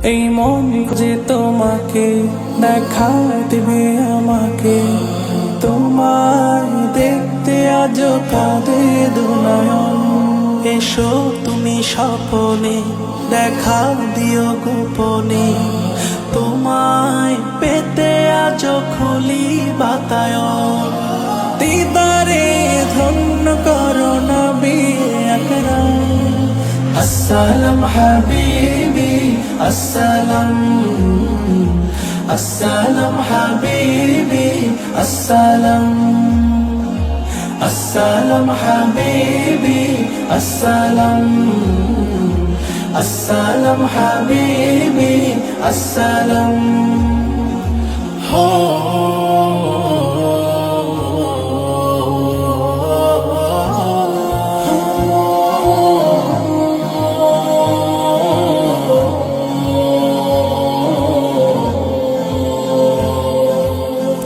এই মন যে তোমাকে দেখা দিবে আমাকে, তোমায় দেখতে আজ কাঁদে দুনয়ন। এসো তুমি স্বপনে দেখা দিও গোপনে, তোমায় পেতে আজ খুলি বাতায়ন। দিদারে ধন্য করো নবী আকরাম। আসসালাম হাবিবি আসসালাম, আসসালাম হাবিবি আসসালাম, আসসালাম হাবিবি আসসালাম, আসসালাম হাবিবি আসসালাম। হো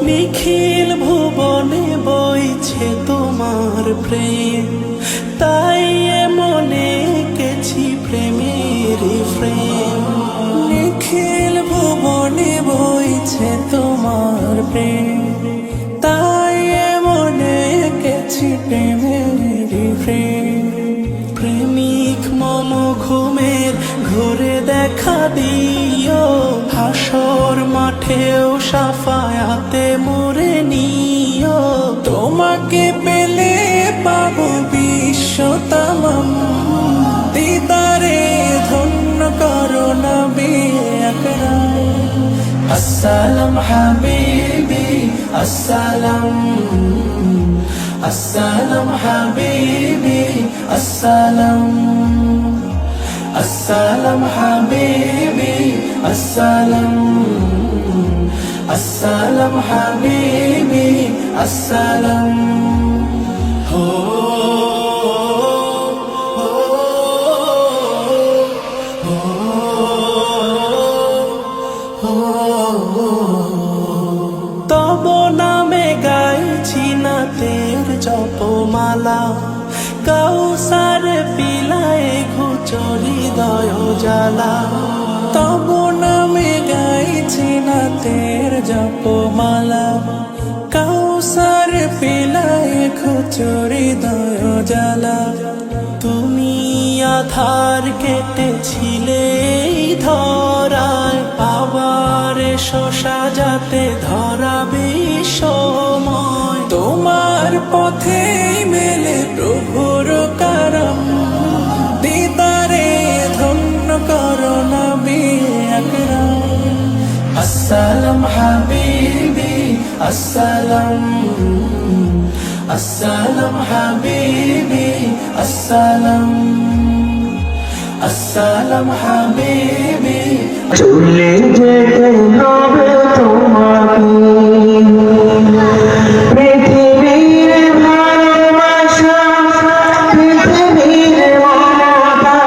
নিখিল ভুবনে বইছে তোমার প্রেম, তাই মনে এঁকেছি প্রেমের প্রেম। নিখিল ভুবনে বইছে তোমার প্রেম, তাই মনে এঁকেছি প্রেমের প্রেম। প্রেমিক মম ঘুমের ঘুরে দেখা দিও, হাসর মাঠেও সাফায়াতে মোরে নিও। তোমাকে পেলে পাবো বিশ্ব তামাম, দিদারে ধন্য করো নবী আকরাম। আসসালাম হাবিবি আসসালাম, আসসালাম হাবিবি আসসালাম, আসসালাম হাবিবি আসসালাম, আসসালাম হাবিবি আসসালাম। হো তব নামে গাইছি নাতের জপমালা, কাউসার পিলায় ঘুচরি দয় জ্বালা। তব নামে গাইছি নাতের জপমালা, কাউসার পিলায় ঘুচরি দয় জ্বালা। তুমি আধার কেটেছিলে ধরায়, আবার শোষা যাতে ধরাবে সময়। তোমার পথে মেলে প্রভুর করম, দিদারে ধন্য করো নবী আকরাম। আসসালাম হাবিবি আসসালাম, আসসালাম হাবিবি আসসালাম, আসসালাম হাবিবি। চলে যেতে হবে তোমাকে, পৃথিবীর ভালোবাসা, পৃথিবীর মমতা,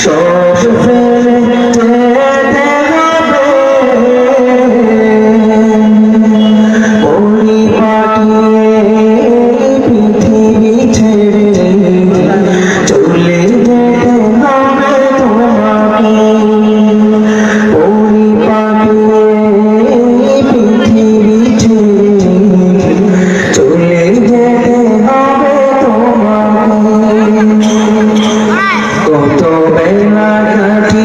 সব ফেলে যেতে হবে পরিপাটিয়ে পৃথিবী ছেড়ে। চলে যেতে হবে তোমাকে, পরিপাটিয়ে পৃথিবী ছেড়ে। চলে যেতে হবে তোমাকে। কত বেলা কাটে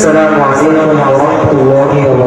আসসালামু আলাইকুম ওয়া রাহমাতুল্লাহি ওয়া